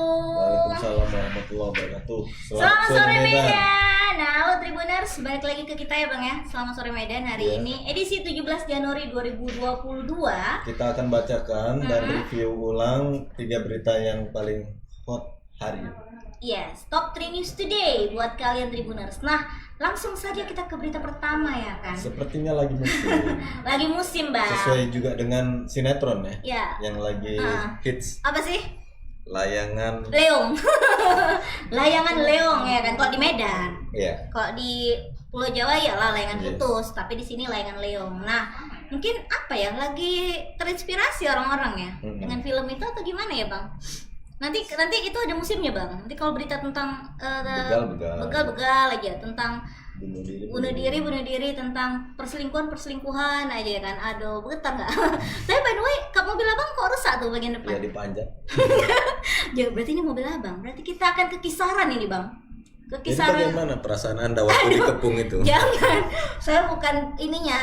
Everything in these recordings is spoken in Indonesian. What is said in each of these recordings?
Waalaikumsalam warahmatullahi wabarakatuh. Selamat sore Medan. Nah, halo Tribuners, balik lagi ke kita ya Bang ya. Selamat sore Medan. Hari ini edisi 17 Januari 2022. Kita akan bacakan dan review ulang 3 berita yang paling hot hari ini. Yes, top 3 news today buat kalian Tribuners. Nah, langsung saja kita ke berita pertama ya kan. Sepertinya lagi musim. Lagi musim Bang. Sesuai juga dengan sinetron ya. Ya. Yang lagi hits. Apa sih? Layangan Leong. Layangan Leong ya kan. Kalau di Medan. Iya. Kalau di Pulau Jawa ya lah layangan putus, tapi di sini layangan Leong. Nah, mungkin apa ya? Lagi terinspirasi orang-orang ya dengan film itu atau gimana ya, Bang? Nanti itu ada musimnya, Bang. Nanti kalau berita tentang begal aja tentang bunuh diri tentang perselingkuhan aja ya kan. Aduh, getar nggak? Tapi by the way, kap mobil abang kok rusak tuh bagian depan? Ya dipanjat. Ya berarti ini mobil abang. Berarti kita akan ke kisaran ini bang. Jadi bagaimana perasaan Anda waktu dikepung itu? Jangan, saya bukan ininya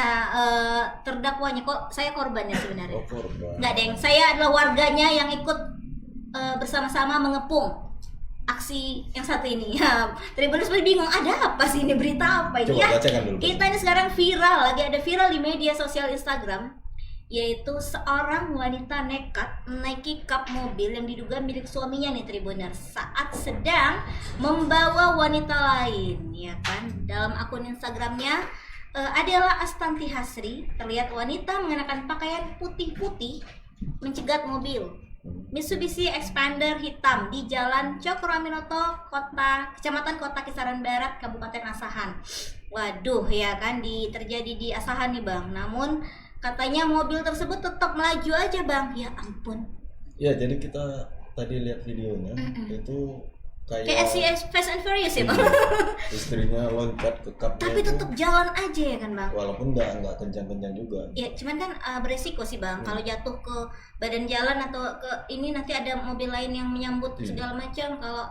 terdakwanya kok. Saya korbannya sebenarnya. Oh, korban. Nggak deng, saya adalah warganya yang ikut bersama-sama mengepung aksi yang satu ini. Ya, Tribuners bingung ada apa sih ini, berita apa ini? Coba bacakan dulu. Kita ini sekarang lagi ada viral di media sosial Instagram, yaitu seorang wanita nekat menaiki kap mobil yang diduga milik suaminya nih Tribuners saat sedang membawa wanita lain, ya kan? Dalam akun Instagramnya adalah Astanti Hasri, terlihat wanita mengenakan pakaian putih-putih mencegat mobil Mitsubishi Expander hitam di Jalan Cokro Aminoto, Kecamatan Kota Kisaran Barat, Kabupaten Asahan. Waduh, ya kan terjadi di Asahan nih Bang. Namun katanya mobil tersebut tetap melaju aja Bang. Ya ampun. Ya, jadi kita tadi lihat videonya itu kayak si Fast and Furious ya Bang. Istrinya loncat ke kapnya. Tapi tetap jalan aja ya kan Bang. Walaupun nggak kencang-kencang juga. Ya cuman kan beresiko sih Bang. Kalau jatuh ke badan jalan atau ke ini nanti ada mobil lain yang menyambut segala macam. Kalau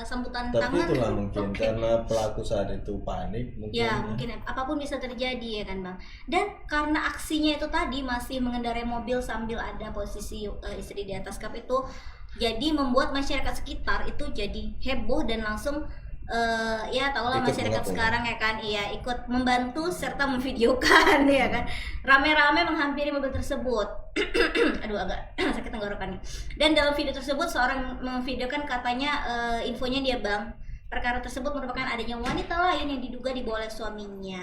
sambutan tapi tangan. Tapi itulah mungkin karena pelaku saat itu panik mungkin. Ya mungkin apapun bisa terjadi ya kan Bang. Dan karena aksinya itu tadi masih mengendarai mobil sambil ada posisi istri di atas kap itu, jadi membuat masyarakat sekitar itu jadi heboh dan langsung ya tahulah masyarakat sekarang ya kan, iya ikut membantu serta memvideokan ya kan, rame-rame menghampiri mobil tersebut. Aduh agak sakit tenggorokan nih. Dan dalam video tersebut seorang memvideokan katanya infonya dia Bang, perkara tersebut merupakan adanya wanita lain yang diduga dibawa oleh suaminya.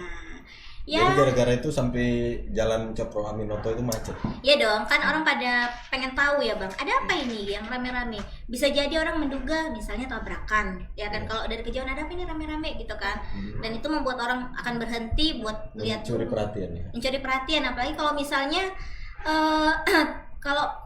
Ya. Jadi gara-gara itu sampai Jalan Cokro Aminoto itu macet. Ya dong, kan orang pada pengen tahu ya Bang, ada apa ini yang rame-rame? Bisa jadi orang menduga misalnya tabrakan, ya kan? Kalau dari kejauhan ada apa ini rame-rame gitu kan? Dan itu membuat orang akan berhenti buat lihat, mencuri perhatian ya. Mencuri perhatian, apalagi kalau misalnya kalau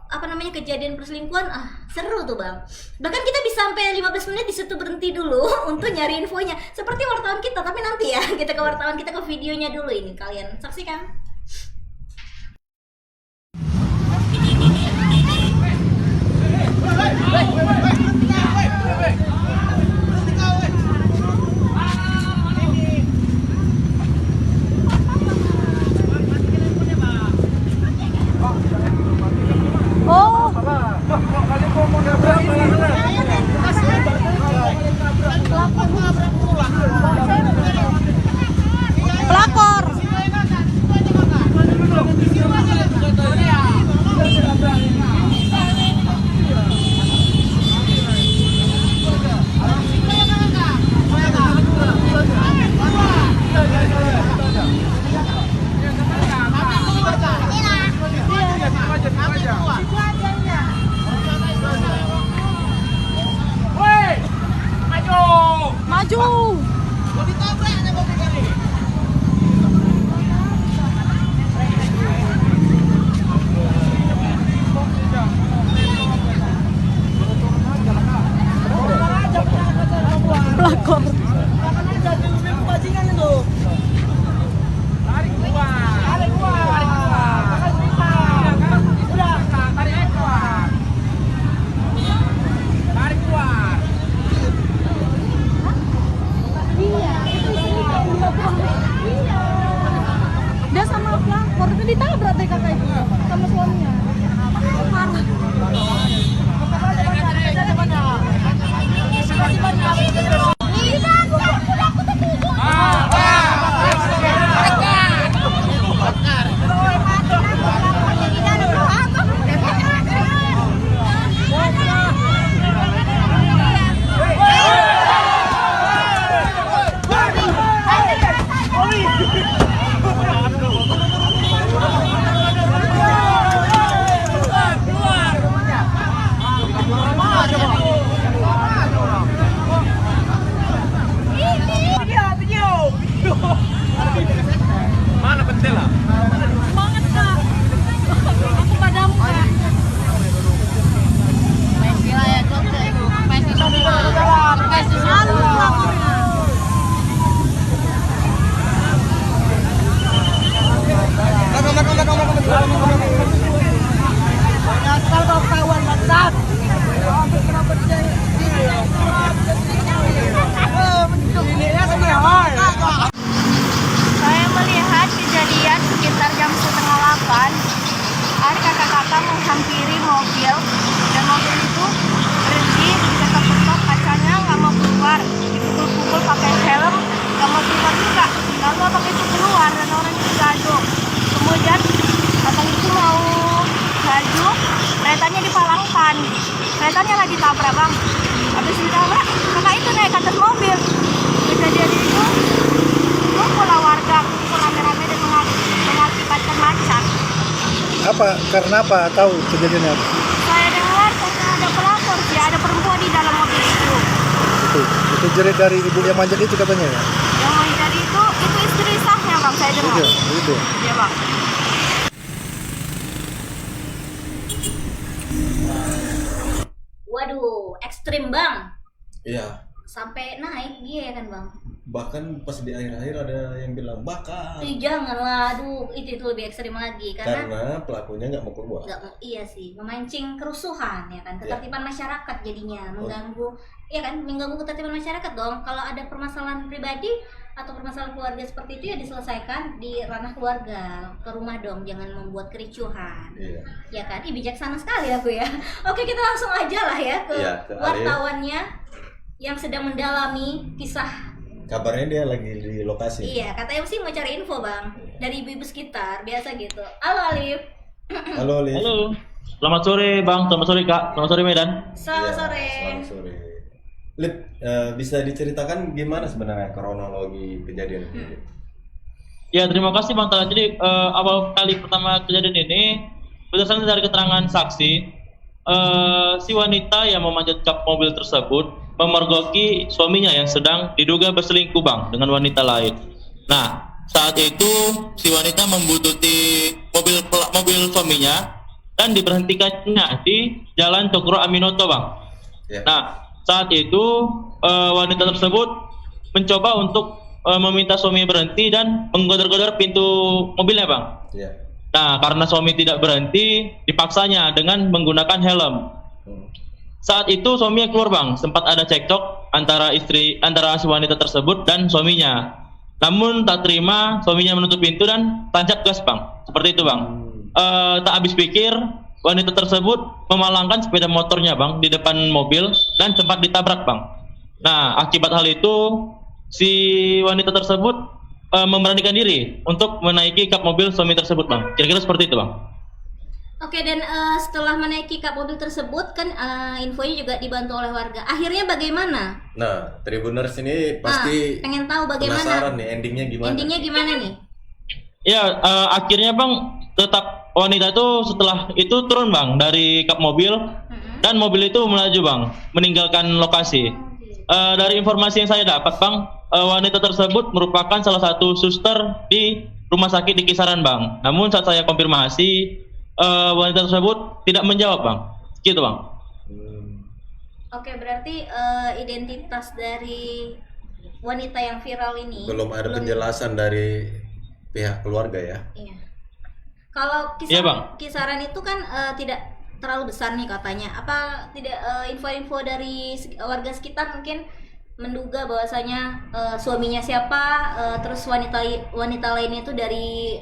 kejadian perselingkuhan, seru tuh Bang. Bahkan kita bisa sampai 15 menit di situ berhenti dulu untuk nyari infonya. Seperti wartawan kita, tapi nanti ya kita ke wartawan, kita ke videonya dulu ini, kalian saksikan. Pelakor. Maju. Pelakor. Dia sama pelakor itu ditabrak deh kakak itu sama suaminya. Marah. karena apa tahu kejadiannya? Saya dengar karena ada pelapor sih, ada perempuan di dalam mobil itu. Itu jerit dari ibu yang manjat itu katanya ya? Yang manjat itu istri sahnya bang, saya dengar. Itu. Iya bang. Waduh, ekstrim bang. Iya. Sampai naik dia ya kan bang. Bahkan pas di akhir-akhir ada yang bilang bakar. Ih, janganlah, aduh itu lebih ekstrim lagi Karena pelakunya nggak mau keluar. iya sih, memancing kerusuhan ya kan, ketertiban masyarakat jadinya, mengganggu, ya kan, mengganggu ketertiban masyarakat dong. Kalau ada permasalahan pribadi atau permasalahan keluarga seperti itu ya diselesaikan di ranah keluarga, ke rumah dong, jangan membuat kericuhan. Iya. Ya kan, bijaksana sekali aku ya. Oke, kita langsung aja lah ya ke wartawannya yang sedang mendalami kisah. Kabarnya dia lagi di lokasi. Iya, katanya sih mau cari info bang dari ibu-ibu sekitar, biasa gitu. Halo Alif. Halo Alif. Halo. Selamat sore Bang, selamat sore Kak, selamat sore Medan. Selamat Iya, sore. Selamat sore. Lip, bisa diceritakan gimana sebenarnya kronologi kejadian ini? Ya terima kasih Bang Tala. Jadi awal kali pertama kejadian ini berdasarkan dari keterangan saksi, si wanita yang memanjat kap mobil tersebut memergoki suaminya yang sedang diduga berselingkuh bang dengan wanita lain. Nah saat itu si wanita membuntuti mobil suaminya dan diberhentikannya di Jalan Cokro Aminoto bang. Ya. Nah saat itu wanita tersebut mencoba untuk meminta suami berhenti dan menggodor-godor pintu mobilnya bang. Ya. Nah karena suami tidak berhenti, dipaksanya dengan menggunakan helm. Saat itu suaminya keluar bang, sempat ada cekcok antara si wanita tersebut dan suaminya. Namun tak terima, suaminya menutup pintu dan tancap gas bang, seperti itu bang. Tak habis pikir, wanita tersebut memalangkan sepeda motornya bang di depan mobil dan sempat ditabrak bang. Nah akibat hal itu, si wanita tersebut memberanikan diri untuk menaiki kap mobil suami tersebut bang. Kira-kira seperti itu bang. Oke, dan setelah menaiki kap mobil tersebut kan infonya juga dibantu oleh warga. Akhirnya bagaimana? Nah, Tribuners ini pasti pengen tahu bagaimana. penasaran nih endingnya gimana? Endingnya gimana nih? Ya akhirnya bang tetap wanita itu setelah itu turun bang dari kap mobil dan mobil itu melaju bang meninggalkan lokasi. Dari informasi yang saya dapat bang, wanita tersebut merupakan salah satu suster di rumah sakit di Kisaran bang. Namun saat saya konfirmasi, wanita tersebut tidak menjawab bang, gitu bang. Oke, berarti identitas dari wanita yang viral ini belum ada penjelasan dari pihak keluarga ya. Iya. Kalau Iya, Bang. kisaran itu kan tidak terlalu besar nih katanya. Apa tidak info-info dari warga sekitar mungkin menduga bahwasanya suaminya siapa, terus wanita lainnya itu dari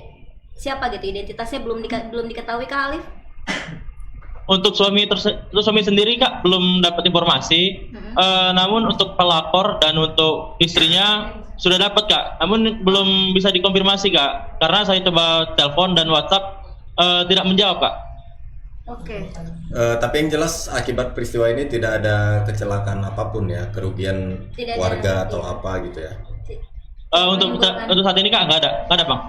siapa gitu, identitasnya belum diketahui Kak Alif? Untuk suami sendiri kak belum dapat informasi. Namun untuk pelapor dan untuk istrinya sudah dapat kak. Namun belum bisa dikonfirmasi kak, karena saya coba telepon dan WhatsApp tidak menjawab kak. Oke. Tapi yang jelas akibat peristiwa ini tidak ada kecelakaan apapun ya, kerugian Tidak ada, warga atau apa gitu ya. Untuk saat ini kak nggak ada bang.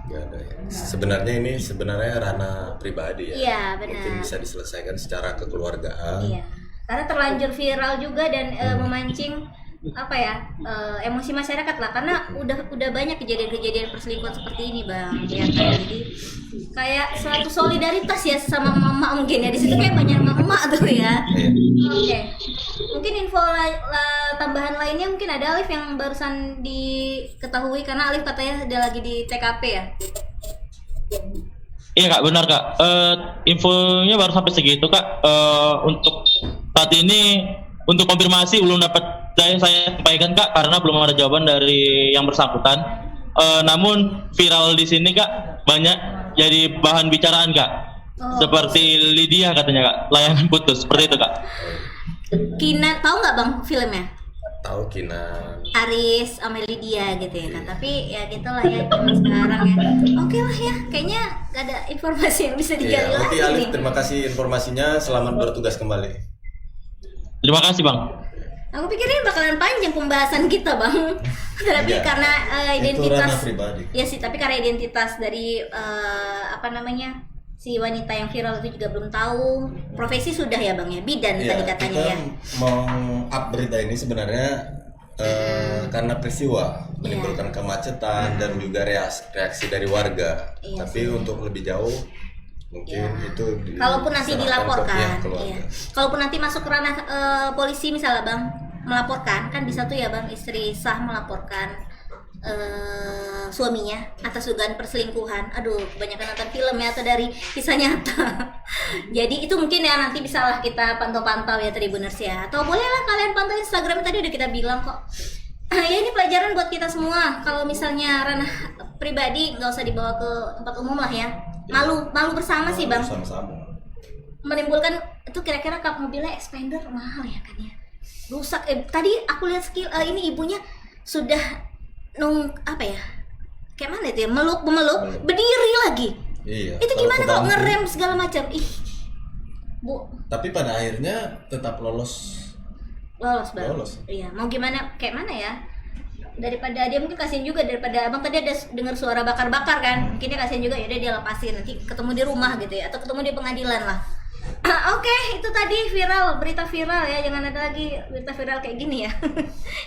Nggak ada ya. Sebenarnya ranah pribadi ya. Iya, benar. Mungkin bisa diselesaikan secara kekeluargaan. Iya. Karena terlanjur viral juga dan memancing emosi masyarakat lah, karena udah banyak kejadian-kejadian perselingkuhan seperti ini bang ya kan. Jadi kayak suatu solidaritas ya sama mama mungkin ya, di situ kayak banyak mama tuh ya. Oke. Mungkin info tambahan lainnya mungkin ada Alif yang barusan diketahui, karena Alif katanya ada lagi di TKP ya. Iya kak, benar kak. Infonya baru sampai segitu kak. Untuk saat ini untuk konfirmasi belum dapat saya sampaikan kak, karena belum ada jawaban dari yang bersangkutan. Namun viral di sini kak banyak jadi bahan bicaraan kak. Seperti Lydia katanya kak, layangan putus, seperti itu kak. Kina tahu nggak bang filmnya? Tahu Kinan. Aris sama Lydia gitu ya kan, tapi ya gitulah ya zaman sekarang ya. Oke lah ya, kayaknya gak ada informasi yang bisa digali Iya, lagi oke Alif, nih. terima kasih informasinya. Selamat bertugas kembali. Terima kasih bang. Aku pikir ini bakalan panjang pembahasan kita bang, tapi Iya. karena Itu identitas ranah pribadi. ya sih, tapi karena identitas dari si wanita yang viral itu juga belum tahu. Profesi sudah ya Bang ya, bidan Iya, tadi katanya kita ya. mau up berita ini sebenarnya karena peristiwa menimbulkan kemacetan dan juga reaksi dari warga. Iya Tapi untuk lebih jauh mungkin itu Kalaupun nanti diserahkan ke dilaporkan, pihak keluarga. iya. Kalaupun nanti masuk ke ranah polisi misalnya Bang, melaporkan kan bisa tuh ya Bang, istri sah melaporkan suaminya atas dugaan perselingkuhan. Aduh, kebanyakan nonton film ya atau dari kisah nyata. Jadi itu mungkin ya nanti bisa lah kita pantau-pantau ya Tribuners ya. Atau bolehlah kalian pantau Instagram, tadi udah kita bilang kok. Ya ini pelajaran buat kita semua. Kalau misalnya ranah pribadi nggak usah dibawa ke tempat umum lah ya. Malu bersama sih Bang. Sama-sama. Menimbulkan itu kira-kira kap mobilnya expander mahal ya kan ya. Rusak. Tadi aku lihat ini ibunya sudah apa ya, kayak mana itu ya, meluk berdiri lagi. Iya. Itu gimana kalau kebantu. ngerem segala macam, Bu. Tapi pada akhirnya tetap lolos. Bang. Lolos. Iya, mau gimana, kayak mana ya, daripada dia mungkin kasihan juga, daripada abang tadi ada dengar suara bakar-bakar kan, mungkin dia kasihan juga, ya udah dia lepasin, nanti ketemu di rumah gitu ya, atau ketemu di pengadilan lah. Oke, itu tadi berita viral ya, jangan ada lagi berita viral kayak gini ya.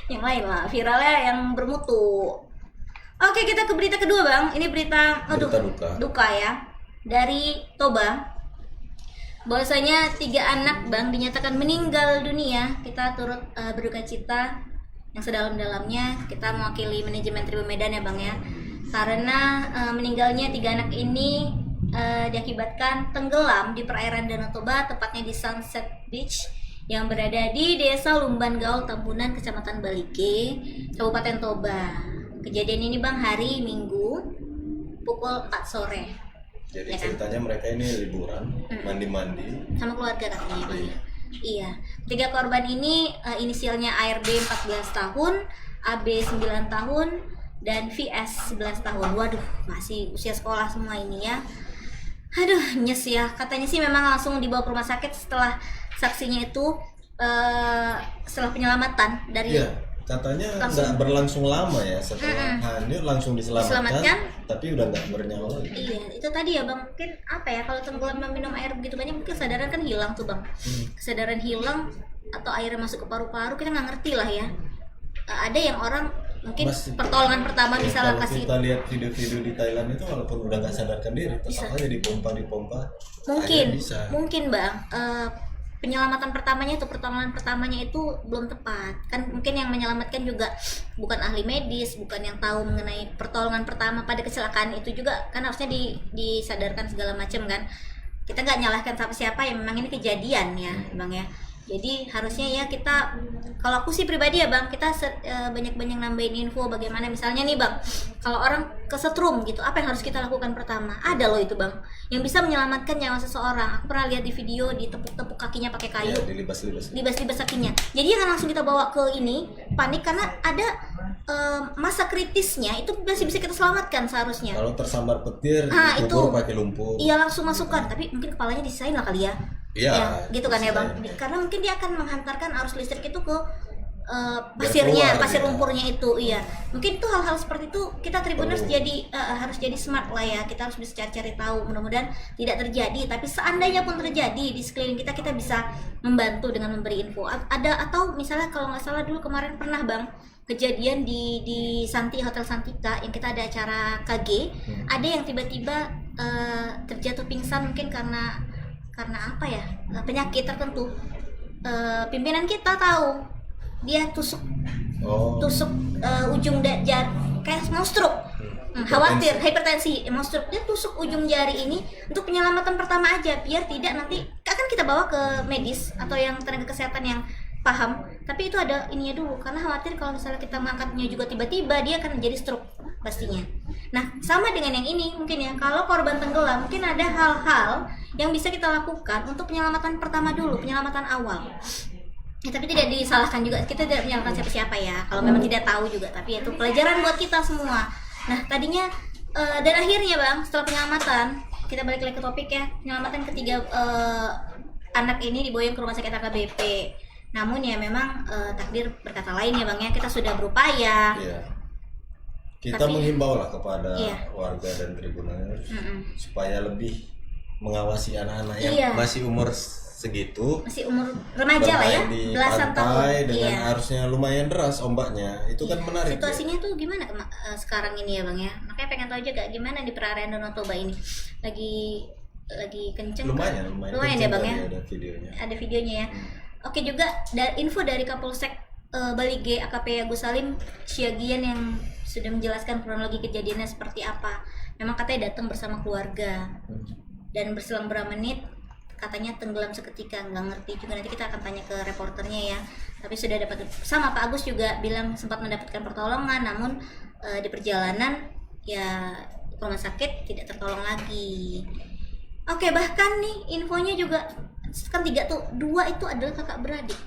Yang lain lah, viralnya yang bermutu. Oke, kita ke berita kedua Bang. Ini berita duka ya, dari Toba. Bahwasanya 3 anak Bang dinyatakan meninggal dunia. Kita turut berduka cita yang sedalam-dalamnya. Kita mewakili manajemen Tribun Medan ya Bang ya, karena meninggalnya 3 anak ini diakibatkan tenggelam di perairan Danau Toba, tepatnya di Sunset Beach yang berada di Desa Lumban Gaul, Tambunan, Kecamatan Balike, Kabupaten Toba. Kejadian ini Bang hari Minggu pukul 4 sore. Jadi Ya kan? ceritanya mereka ini liburan, mandi-mandi. Sama keluarga katanya Bang. Iya. 3 korban ini inisialnya ARD 14 tahun, AB 9 tahun, dan VS 11 tahun. Waduh, masih usia sekolah semua ini ya. Aduh, nyes ya. Katanya sih memang langsung dibawa ke rumah sakit setelah saksinya itu setelah penyelamatan dari Iya, katanya nggak berlangsung lama ya, setelah hanyut langsung diselamatkan, tapi udah nggak bernyawa lagi. Iya, itu tadi ya Bang, mungkin apa ya, kalau tenggelam minum air begitu banyak mungkin kesadaran kan hilang tuh Bang. Kesadaran hilang atau airnya masuk ke paru-paru, kita nggak ngerti lah ya. Ada yang orang mungkin pertolongan pertama bisa Kalau kasih, kita lihat video-video di Thailand itu walaupun udah nggak sadarkan diri, tetap aja dipompa mungkin akhirnya bisa. mungkin Bang, penyelamatan pertamanya itu, pertolongan pertamanya itu belum tepat kan, mungkin yang menyelamatkan juga bukan ahli medis, bukan yang tahu mengenai pertolongan pertama pada kecelakaan itu juga kan, harusnya disadarkan segala macam kan. Kita nggak nyalahkan siapa yang memang ini kejadian ya Bang ya. Jadi harusnya ya kita, kalau aku sih pribadi ya Bang, kita banyak-banyak nambahin info bagaimana misalnya nih Bang, kalau orang kesetrum gitu, apa yang harus kita lakukan pertama? Ada loh itu Bang, yang bisa menyelamatkan nyawa seseorang. Aku pernah lihat di video, ditepuk-tepuk kakinya pakai kayu, Ya, dilibas-libas. libas-libas kakinya. Jadi jangan langsung kita bawa ke ini panik, karena ada masa kritisnya itu masih bisa kita selamatkan seharusnya. Kalau tersambar petir, itu dikubur pakai lumpur. Iya, langsung masukkan, tapi mungkin kepalanya disisain lah kali ya. Iya, Ya, gitu kan ya Bang. disisain. Karena mungkin dia akan menghantarkan arus listrik itu ke Biar pasirnya, keluar pasir gitu. lumpurnya itu. Iya. Mungkin tuh hal-hal seperti itu kita Tribuners Perlu. jadi harus jadi smart lah ya. Kita harus bisa cari-cari tahu. Mudah-mudahan tidak terjadi, tapi seandainya pun terjadi di sekeliling kita bisa membantu dengan memberi info. Ada, atau misalnya kalau nggak salah dulu kemarin pernah Bang kejadian di Hotel Santika yang kita ada acara KG, ada yang tiba-tiba terjatuh pingsan mungkin karena apa ya, penyakit tertentu. Pimpinan kita tahu, dia tusuk ujung jari, kayak mau stroke. Khawatir hipertensi, mau stroke, dia tusuk ujung jari ini untuk penyelamatan pertama aja, biar tidak nanti akan kita bawa ke medis atau yang tenaga kesehatan yang paham, tapi itu ada ininya dulu, karena khawatir kalau misalnya kita mengangkatnya juga tiba-tiba dia akan menjadi stroke pastinya. Nah, sama dengan yang ini mungkin ya, kalau korban tenggelam mungkin ada hal-hal yang bisa kita lakukan untuk penyelamatan pertama dulu, penyelamatan awal. Ya, tapi tidak disalahkan juga, kita tidak menyalahkan siapa-siapa ya kalau memang tidak tahu juga, tapi itu pelajaran buat kita semua. Nah, tadinya dan akhirnya Bang, setelah penyelamatan, kita balik lagi ke topik ya, penyelamatan ketiga anak ini diboyong ke rumah sakit AKBP. Namun ya memang takdir berkata lain ya Bang ya, kita sudah berupaya. Iya. Kita Tapi- menghimbau lah kepada Iya. warga dan Tribuners supaya lebih mengawasi anak-anak yang Iya. masih umur segitu Masih umur remaja lah ya, bermain di belasan tahun. pantai dengan Iya. arusnya lumayan deras ombaknya. Itu kan menarik. ya. Situasinya tuh gimana sekarang ini ya Bang ya? Makanya pengen tahu juga gimana di perairan Danau Toba ini. Lagi kenceng. Lumayan Lumayan ya kenceng Bang tadi ya. ada videonya. Ada videonya ya. Oke juga info dari Kapolsek Bali G AKP Agus Salim Syagian yang sudah menjelaskan kronologi kejadiannya seperti apa. Memang katanya datang bersama keluarga dan berselang beberapa menit katanya tenggelam seketika, nggak ngerti juga, nanti kita akan tanya ke reporternya ya. Tapi sudah dapat, sama Pak Agus juga bilang sempat mendapatkan pertolongan, namun di perjalanan ya ke rumah sakit tidak tertolong lagi. Oke, bahkan nih infonya juga kan 3 tuh, 2 itu adalah kakak beradik,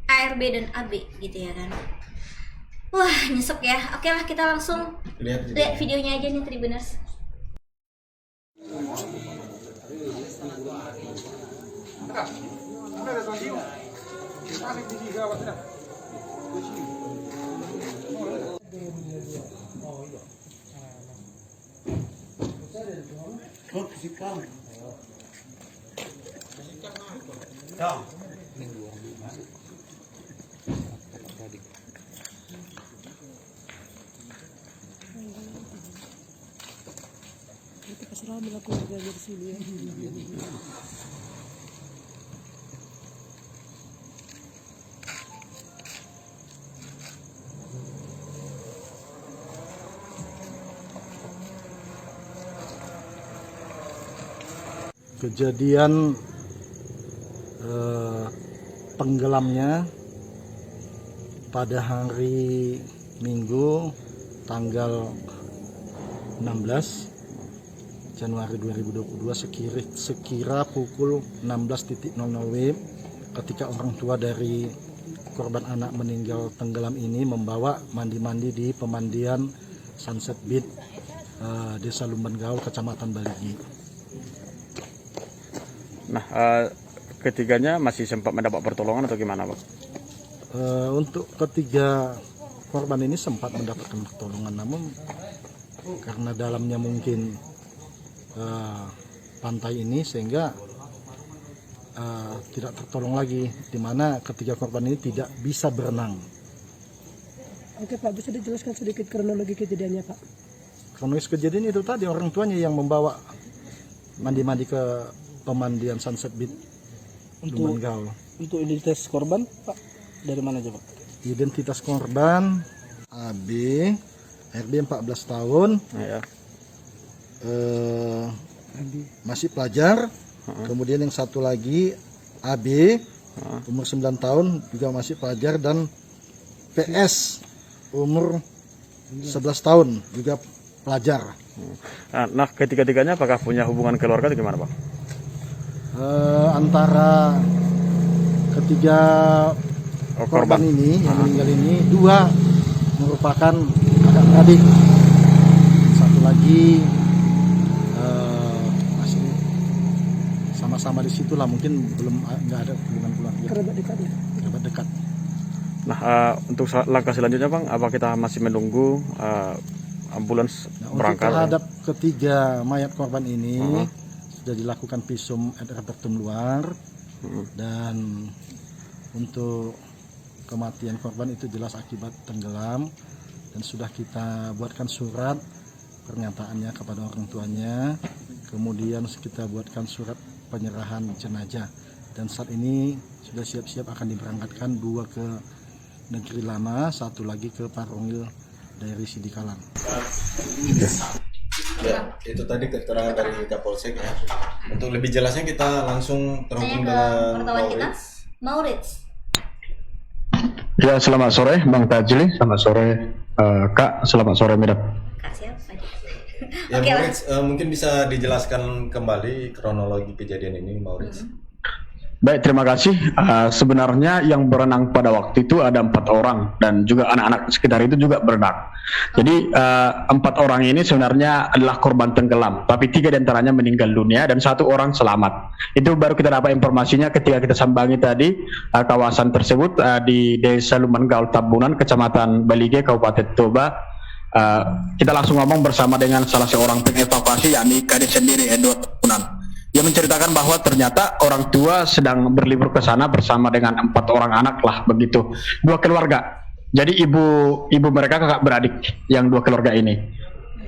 ARB dan AB gitu ya kan. Wah nyesek ya. Oke lah, kita langsung Lihat lihat videonya aja nih Tribuners. Kejadian tenggelamnya pada hari Minggu tanggal 16 Januari 2022 sekira pukul 16.00 WIB ketika orang tua dari korban anak meninggal tenggelam ini membawa mandi-mandi di pemandian Sunset Beach, Desa Lumban Gaul, Kecamatan Baligi. Nah, ketiganya masih sempat mendapat pertolongan atau gimana, Pak? Untuk ketiga korban ini sempat mendapatkan pertolongan, namun karena dalamnya mungkin pantai ini sehingga tidak tertolong lagi, di mana ketiga korban ini tidak bisa berenang. Oke Pak, bisa dijelaskan sedikit kronologi kejadiannya Pak? Kronologis kejadian itu tadi orang tuanya yang membawa mandi-mandi ke pemandian Sunset Beach Lumban Gaul. Untuk identitas korban Pak, dari mana aja Pak? Identitas korban AB, RB 14 tahun, Ya. masih pelajar. Kemudian yang satu lagi AB, umur 9 tahun, juga masih pelajar, dan PS umur 11 tahun, juga pelajar. Nah, ketiga-tiganya apakah punya hubungan keluarga atau gimana, Pak? Antara ketiga korban ini yang meninggal ini, 2 merupakan kakak beradik, satu lagi masih sama-sama di situ lah, mungkin nggak ada hubungan keluarga. Kerabat dekat ya? Kerabat dekat. Nah, untuk langkah selanjutnya, Bang, apa kita masih menunggu ambulans Nah, untuk berangkat? terhadap ketiga mayat korban ini sudah dilakukan visum et repertum luar, dan untuk kematian korban itu jelas akibat tenggelam, dan sudah kita buatkan surat pernyataannya kepada orang tuanya, kemudian kita buatkan surat penyerahan jenazah, dan saat ini sudah siap-siap akan diberangkatkan 2 ke Negeri Lama, 1 lagi ke Parongil dari Sidikalang. Ya, itu tadi keterangan dari Kapolsek ya. Untuk lebih jelasnya kita langsung terhubung Tanya ke dengan wartawan kita, Maurits. Maurits. Ya, selamat sore Bang Tajli, selamat sore Kak, selamat sore Medap. Kak siapa? Ya, Oke, Maurits, mungkin bisa dijelaskan kembali kronologi kejadian ini, Maurits. Baik, terima kasih. Sebenarnya yang berenang pada waktu itu ada 4 orang dan juga anak-anak sekitar itu juga berenang. Jadi 4 orang ini sebenarnya adalah korban tenggelam, tapi 3 diantaranya meninggal dunia dan 1 orang selamat. Itu baru kita dapat informasinya ketika kita sambangi tadi kawasan tersebut di Desa Lumban Gaul Tabunan, Kecamatan Balige, Kabupaten Toba. Kita langsung ngomong bersama dengan salah seorang pengevakuasi, yakni Kadis sendiri Edward Punan. Dia menceritakan bahwa ternyata orang tua sedang berlibur ke sana bersama dengan 4 orang anak lah begitu, 2 keluarga. Jadi ibu mereka kakak beradik yang 2 keluarga ini.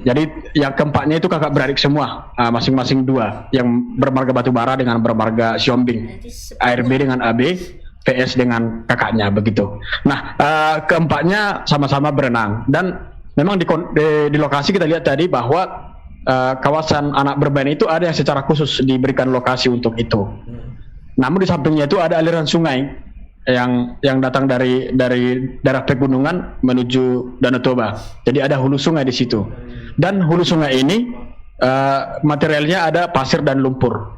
Jadi yang keempatnya itu kakak beradik semua, masing-masing 2, yang bermarga Batubara dengan bermarga Siombing, ARB dengan AB, PS dengan kakaknya begitu. Nah, keempatnya sama-sama berenang dan memang di lokasi kita lihat tadi bahwa kawasan anak bermain itu ada yang secara khusus diberikan lokasi untuk itu. Namun di sampingnya itu ada aliran sungai yang datang dari daerah pegunungan menuju Danau Toba. Jadi ada hulu sungai di situ. Dan hulu sungai ini materialnya ada pasir dan lumpur.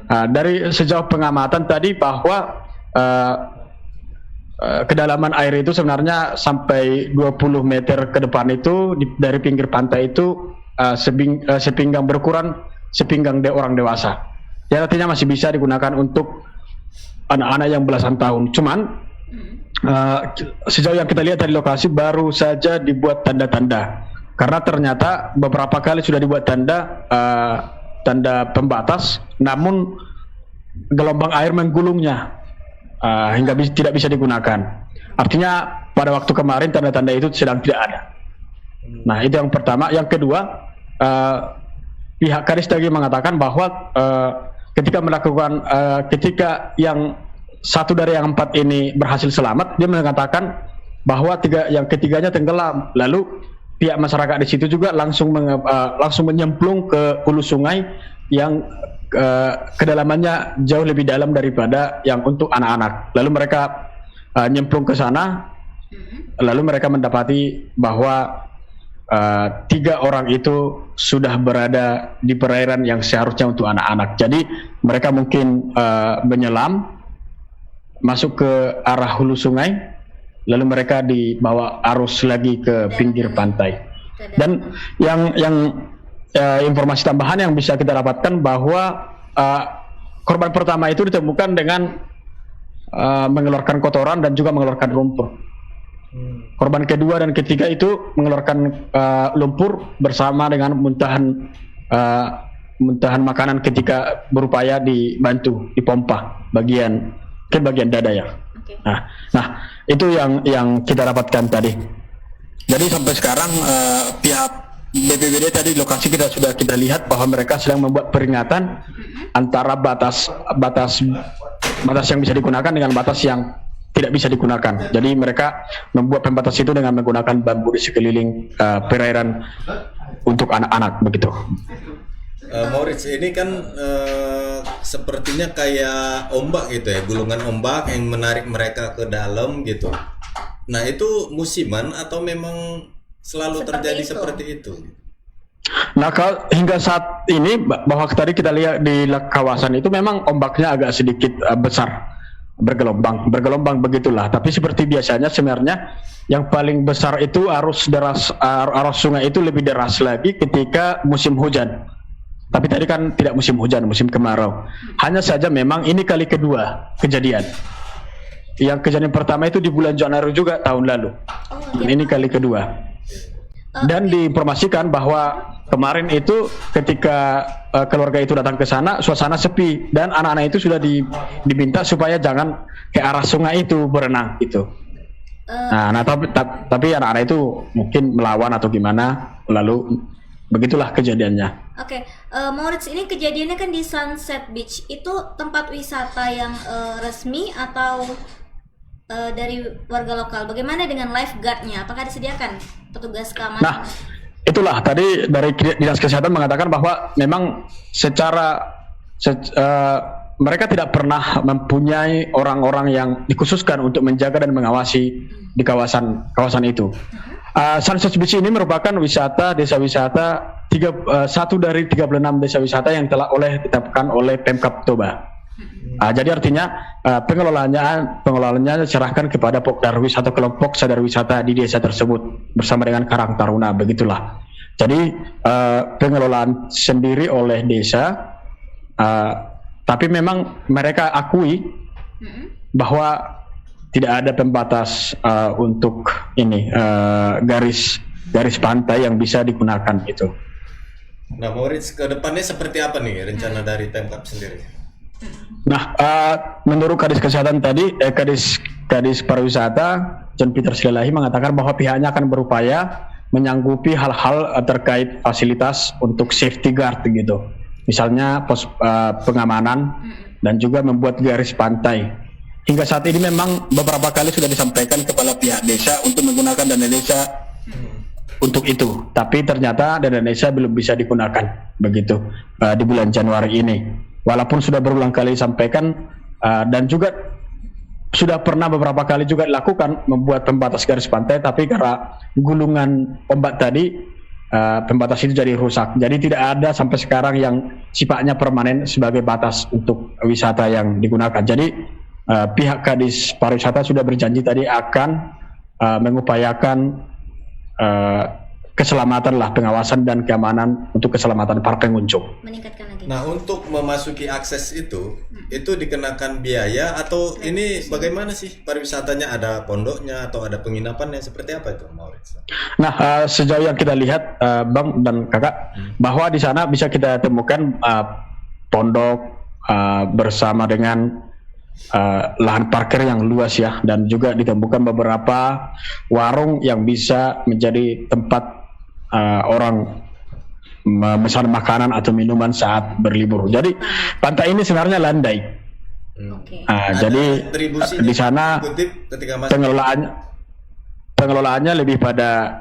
Dari sejauh pengamatan tadi bahwa kedalaman air itu sebenarnya sampai 20 meter ke depan itu dari pinggir pantai itu sepinggang berukuran sepinggang orang dewasa. Ya, artinya masih bisa digunakan untuk anak-anak yang belasan tahun. Cuman sejauh yang kita lihat dari lokasi baru saja dibuat tanda-tanda. Karena ternyata beberapa kali sudah dibuat tanda pembatas, namun gelombang air menggulungnya hingga tidak bisa digunakan. Artinya pada waktu kemarin tanda-tanda itu sedang tidak ada. Nah, itu yang pertama. Yang kedua, pihak Kadis lagi mengatakan bahwa ketika yang satu dari yang 4 ini berhasil selamat, dia mengatakan bahwa yang ketiganya tenggelam. Lalu pihak masyarakat di situ juga langsung menyemplung ke hulu sungai yang kedalamannya jauh lebih dalam daripada yang untuk anak-anak. Lalu mereka nyemplung ke sana, lalu mereka mendapati bahwa 3 orang itu sudah berada di perairan yang seharusnya untuk anak-anak. Jadi mereka mungkin menyelam masuk ke arah hulu sungai, lalu mereka dibawa arus lagi ke pinggir pantai. Dan yang informasi tambahan yang bisa kita dapatkan bahwa korban pertama itu ditemukan dengan mengeluarkan kotoran dan juga mengeluarkan lumpur. Korban kedua dan ketiga itu mengeluarkan lumpur bersama dengan muntahan makanan ketika berupaya dibantu dipompa ke bagian dada ya. Nah, itu yang kita dapatkan tadi. Jadi sampai sekarang pihak BPBD tadi lokasi sudah kita lihat bahwa mereka sedang membuat peringatan antara batas yang bisa digunakan dengan batas yang tidak bisa digunakan. Jadi mereka membuat pembatas itu dengan menggunakan bambu di sekeliling perairan untuk anak-anak begitu. Moritz, ini kan sepertinya kayak ombak gitu ya, gulungan ombak yang menarik mereka ke dalam gitu. Nah, itu musiman atau memang selalu terjadi seperti itu? Nah, hingga saat ini bahwa tadi kita lihat di kawasan itu memang ombaknya agak sedikit besar, bergelombang begitulah. Tapi seperti biasanya sebenarnya yang paling besar itu arus sungai itu lebih deras lagi ketika musim hujan. Tapi tadi kan tidak musim hujan, musim kemarau. Hanya saja memang ini kali kedua kejadian. Yang kejadian pertama itu di bulan Januari juga tahun lalu. Ini kali kedua. Dan diinformasikan bahwa kemarin itu ketika keluarga itu datang ke sana, suasana sepi dan anak-anak itu sudah diminta supaya jangan ke arah sungai itu berenang gitu. Tapi anak-anak itu mungkin melawan atau gimana, lalu begitulah kejadiannya. Oke, Moritz, ini kejadiannya kan di Sunset Beach. Itu tempat wisata yang resmi atau dari warga lokal? Bagaimana dengan lifeguardnya? Apakah disediakan petugas keamanan? Nah, itulah tadi dari Dinas Kesehatan mengatakan bahwa memang mereka tidak pernah mempunyai orang-orang yang dikhususkan untuk menjaga dan mengawasi di kawasan itu. Sunset Beach ini merupakan desa wisata satu dari 36 desa wisata yang telah ditetapkan oleh Pemkab Toba. Jadi artinya pengelolaannya diserahkan kepada Pokdarwis atau kelompok sadar wisata di desa tersebut bersama dengan Karang Taruna, begitulah. Jadi pengelolaan sendiri oleh desa, tapi memang mereka akui bahwa tidak ada pembatas untuk garis pantai yang bisa digunakan gitu. Nah, Moritz, ke depannya seperti apa nih rencana dari Pemkab sendiri? Nah, menurut Kadis Kesehatan tadi, Kadis Pariwisata, John Peter Silalahi mengatakan bahwa pihaknya akan berupaya menyanggupi hal-hal terkait fasilitas untuk safety guard gitu. Misalnya pos pengamanan dan juga membuat garis pantai. Hingga saat ini memang beberapa kali sudah disampaikan kepada pihak desa untuk menggunakan dana desa untuk itu. Tapi ternyata dana desa belum bisa digunakan begitu di bulan Januari ini. Walaupun sudah berulang kali disampaikan dan juga sudah pernah beberapa kali juga dilakukan membuat pembatas garis pantai, tapi karena gulungan ombak tadi pembatas itu jadi rusak. Jadi tidak ada sampai sekarang yang sifatnya permanen sebagai batas untuk wisata yang digunakan. Jadi pihak Kadis Pariwisata sudah berjanji tadi akan mengupayakan keselamatan lah, pengawasan dan keamanan untuk keselamatan para pengunjung. Meningkatkan lagi. Nah, untuk memasuki akses itu dikenakan biaya atau ini bagaimana sih pariwisatanya? Ada pondoknya atau ada penginapannya, seperti apa itu, Maurits? Nah, sejauh yang kita lihat, Bang dan Kakak, bahwa di sana bisa kita temukan pondok bersama dengan lahan parkir yang luas ya, dan juga ditemukan beberapa warung yang bisa menjadi tempat orang memesan makanan atau minuman saat berlibur. Jadi pantai ini sebenarnya landai. Jadi di sana pengelolaannya lebih pada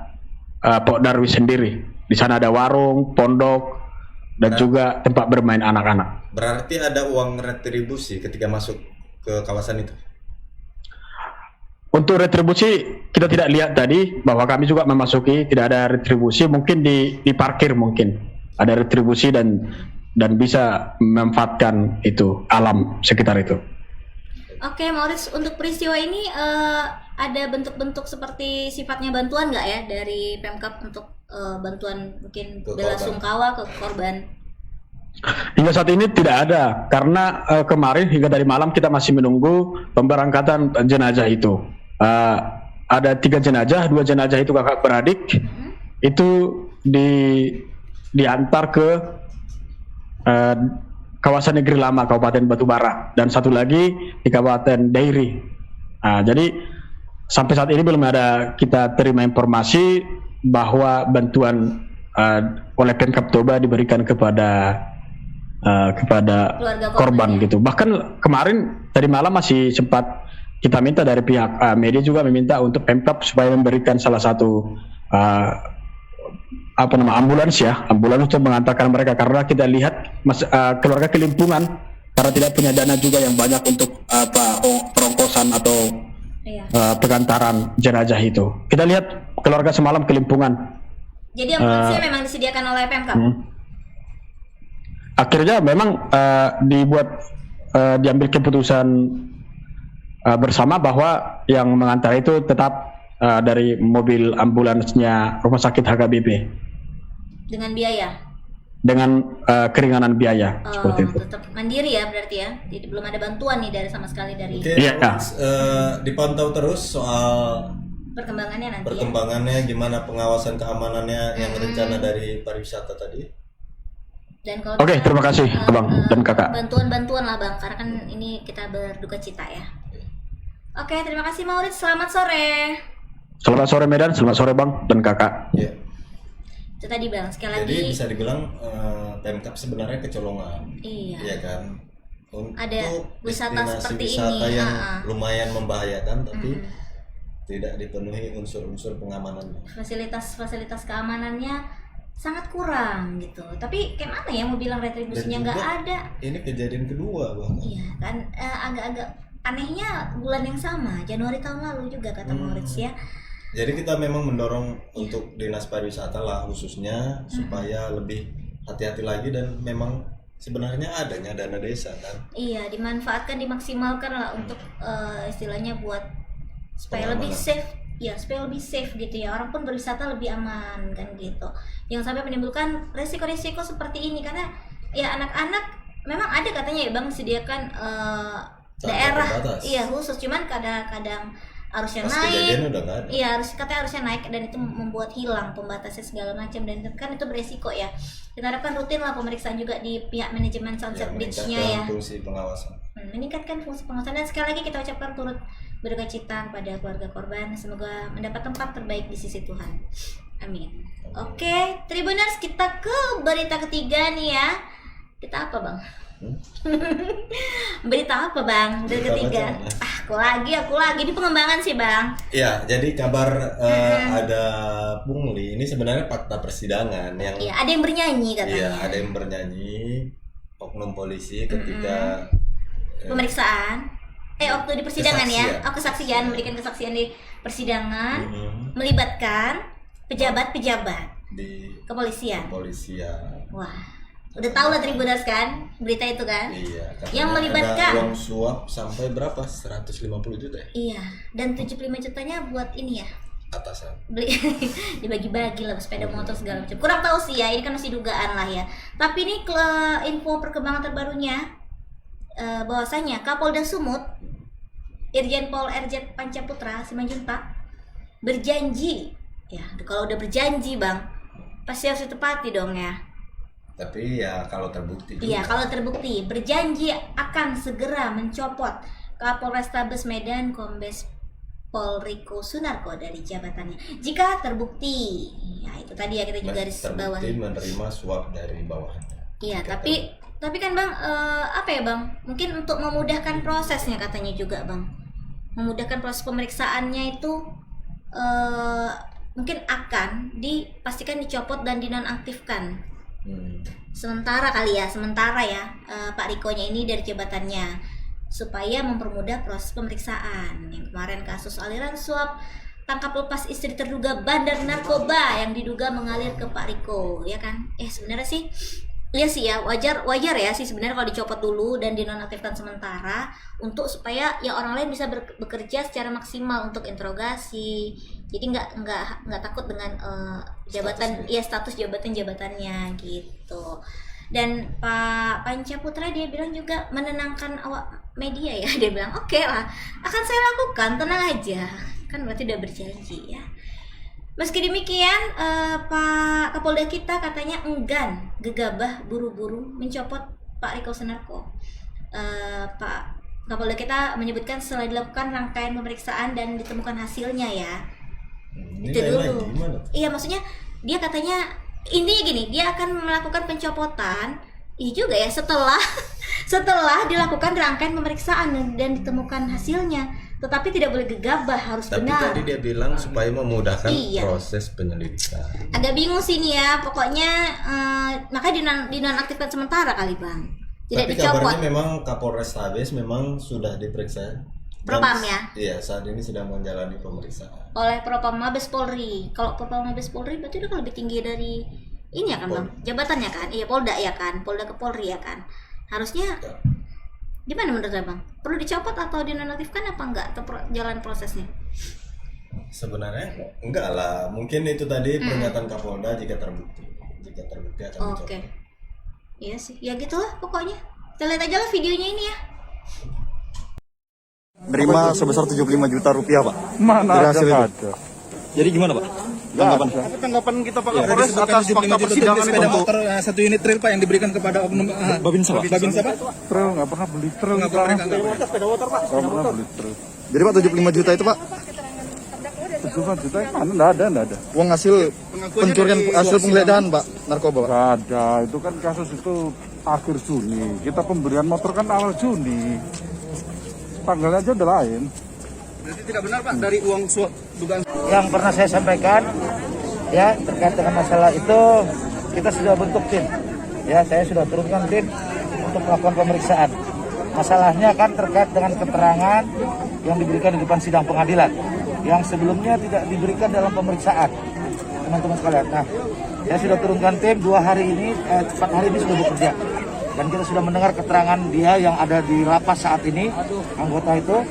Pok Darwis sendiri. Di sana ada warung, pondok, dan juga tempat bermain anak-anak. Berarti ada uang retribusi ketika masuk ke kawasan itu? Untuk retribusi kita tidak lihat tadi, bahwa kami juga memasuki tidak ada retribusi, mungkin di parkir mungkin ada retribusi dan bisa memanfaatkan itu alam sekitar itu. Oke, Maurits, untuk peristiwa ini ada bentuk-bentuk seperti sifatnya bantuan nggak ya dari Pemkab untuk bantuan mungkin bela sungkawa ke korban? Hingga saat ini tidak ada, karena kemarin hingga dari malam kita masih menunggu pemberangkatan jenazah itu. Ada 3 jenazah, 2 jenazah itu kakak beradik, itu diantar ke kawasan Negeri Lama Kabupaten Batubara, dan satu lagi di Kabupaten Dairi. Jadi sampai saat ini belum ada kita terima informasi bahwa bantuan oleh Pemkab Toba diberikan kepada korban gitu. Bahkan kemarin tadi malam masih sempat kita minta dari pihak media juga meminta untuk Pemkab supaya memberikan salah satu ambulans untuk mengantarkan mereka, karena kita lihat keluarga kelimpungan karena tidak punya dana juga yang banyak untuk perongkosan atau pengantaran jenazah itu. Kita lihat keluarga semalam kelimpungan. Jadi ambulansnya memang disediakan oleh Pemkab. Akhirnya memang diambil keputusan bersama bahwa yang mengantar itu tetap dari mobil ambulansnya Rumah Sakit HKBP. Dengan biaya? Dengan keringanan biaya seperti itu. Tetap mandiri ya berarti ya. Jadi belum ada bantuan nih dari sama sekali dari. Iya. Dipantau terus soal perkembangannya nanti. Perkembangannya gimana, pengawasan keamanannya yang rencana dari pariwisata tadi. Dan kalau Oke, terima kasih Abang dan Kakak. Bantuan-bantuan lah Bang, karena kan ini kita berduka cita ya. Oke, terima kasih Maurits. Selamat sore. Selamat sore Medan, selamat sore Bang dan Kakak. Iya. Itu tadi Bang, sekali lagi. Jadi bisa dibilang Pemkab sebenarnya kecolongan. Iya. Iya kan. Untuk ada wisata seperti wisata ini yang lumayan membahayakan, tapi tidak dipenuhi unsur-unsur pengamanannya. Fasilitas keamanannya sangat kurang gitu. Tapi kayak mana ya mau bilang retribusinya nggak ada. Ini kejadian kedua Bang. Iya kan, agak-agak anehnya bulan yang sama, Januari tahun lalu juga kata Maurits ya. Jadi kita memang mendorong untuk dinas pariwisata lah khususnya supaya lebih hati-hati lagi, dan memang sebenarnya adanya dana desa kan. Iya, dimanfaatkan, dimaksimalkan lah untuk istilahnya buat supaya lebih safe. Ya, supaya lebih safe gitu ya, orang pun berwisata lebih aman kan gitu. Yang sampai menimbulkan resiko-resiko seperti ini, karena ya anak-anak memang ada katanya ya Bang sediakan daerah khusus, cuman kadang-kadang harusnya Pas naik. kejadian udah nggak ada. Iya, katanya harusnya naik dan itu membuat hilang pembatasnya segala macam dan kan itu beresiko ya. Kita harapkan rutin lah pemeriksaan juga di pihak manajemen Sunset Beach-nya ya. Meningkatkan fungsi pengawasan. Meningkatkan fungsi pengawasan dan sekali lagi kita ucapkan turut berduka cita kepada keluarga korban, semoga mendapat tempat terbaik di sisi Tuhan. Amin. Oke, Tribuners, kita ke berita ketiga nih ya. Kita apa, Bang? Berita apa, Bang? Berita ketiga. Aku lagi di pengembangan sih, Bang. Ya, jadi kabar ada pungli ini sebenarnya fakta persidangan yang Iya, ada yang bernyanyi katanya. Iya, ada yang bernyanyi oknum polisi ketika Pemeriksaan. Waktu di persidangan Kesaksian. ya. Kesaksian, memberikan kesaksian di persidangan melibatkan pejabat-pejabat di kepolisian. kepolisian. Wah, udah tahu lah Tribuners kan berita itu kan? Iya, katanya Yang melibatkan. ada uang suap sampai berapa? 150 juta ya? Iya, dan 75 jutanya buat ini ya. Atasan. Beli dibagi-bagi lah sepeda motor segala macam. Kurang tahu sih ya, ini kan masih dugaan lah ya. Tapi ini info perkembangan terbarunya bahwasanya Kapolda Sumut Irjen Pol RJ Pancaputra Simanjuntak berjanji ya, kalau udah berjanji Bang pasti harus ditepati dong ya. Tapi ya kalau terbukti juga. Iya, kalau terbukti berjanji akan segera mencopot Kapolrestabes Medan Kombes Pol Riko Sunarko dari jabatannya jika terbukti. Ya itu tadi ya kita juga garis bawah. Terbukti menerima suap dari bawahannya. Iya, tapi kan Bang apa ya Bang? Mungkin untuk memudahkan prosesnya katanya juga Bang. Memudahkan proses pemeriksaannya itu mungkin akan dipastikan dicopot dan dinonaktifkan. Sementara ya Pak Rikonya ini dari jabatannya supaya mempermudah proses pemeriksaan. Yang kemarin kasus aliran suap tangkap lepas istri terduga bandar narkoba yang diduga mengalir ke Pak Riko, ya kan? Sebenarnya sih iya sih ya, wajar ya sih sebenarnya kalau dicopot dulu dan dinonaktifkan sementara untuk supaya ya orang lain bisa bekerja secara maksimal untuk interogasi. Jadi nggak takut dengan status jabatannya gitu. Dan Pak Pancaputra dia bilang juga menenangkan awak media ya, dia bilang oke lah, akan saya lakukan, tenang aja, kan berarti udah berjanji ya. Meski demikian, Pak Kapolda kita katanya enggan gegabah buru-buru mencopot Pak Riko Sunarko. Pak Kapolda kita menyebutkan setelah dilakukan rangkaian pemeriksaan dan ditemukan hasilnya ya. Ini Itu dulu. lagi gimana? Iya, maksudnya dia katanya intinya gini, dia akan melakukan pencopotan. Iya juga ya, setelah dilakukan rangkaian pemeriksaan dan ditemukan hasilnya. Tetapi tidak boleh gegabah, harus Tapi benar. tadi dia bilang supaya memudahkan Iya. proses penyelidikan. Agak bingung sih nih ya, pokoknya makanya dinonaktifkan sementara kali Bang. Tidak Tapi dicopot. kabarnya memang Kapolrestabes memang sudah diperiksa. Dan Propam ya? Iya, saat ini sedang menjalani pemeriksaan. Oleh Propam Mabes Polri. Kalau Propam Mabes Polri berarti udah lebih tinggi dari ini ya kan Bang? Jabatannya kan? Iya, Polda ya kan? Polda ke Polri ya kan? Harusnya Ya. gimana menurut Bang? Perlu dicopot atau dinonaktifkan apa enggak? Atau jalan prosesnya? Sebenarnya enggak lah, mungkin itu tadi pernyataan Kapolda jika terbukti akan Oke. dicopot. Iya sih, ya gitulah pokoknya. Kita lihat aja lah videonya ini ya. Terima sebesar 75 juta rupiah, Pak. Mana Dari hasil ada. itu. Jadi gimana, Pak? Tanggapan saya. Tanggapan kita Pak Kapolres atas fakta persidangan itu motor 1 unit trail Pak yang diberikan kepada oknum Babinsa, Pak. Babinsa Pak. Truk nggak pernah beli truk. Nggak pernah Nggak pernah beli truk. Jadi Pak 75 juta itu, Pak, 75 juta mana? Nggak ada. uang hasil pencurian hasil penggeledahan, Pak, narkoba, Pak. Nggak ada. Itu kan kasus itu akhir Juni. Kita pemberian motor kan awal Juni. Tanggalnya aja udah lain. Berarti tidak benar Pak dari uang suap dugaan. Yang pernah saya sampaikan ya terkait dengan masalah itu kita sudah bentuk tim ya, saya sudah turunkan tim untuk melakukan pemeriksaan. Masalahnya kan terkait dengan keterangan yang diberikan di depan sidang pengadilan yang sebelumnya tidak diberikan dalam pemeriksaan, teman-teman sekalian. Nah, saya sudah turunkan tim 4 hari ini sudah bekerja dan kita sudah mendengar keterangan dia yang ada di lapas saat ini, anggota itu,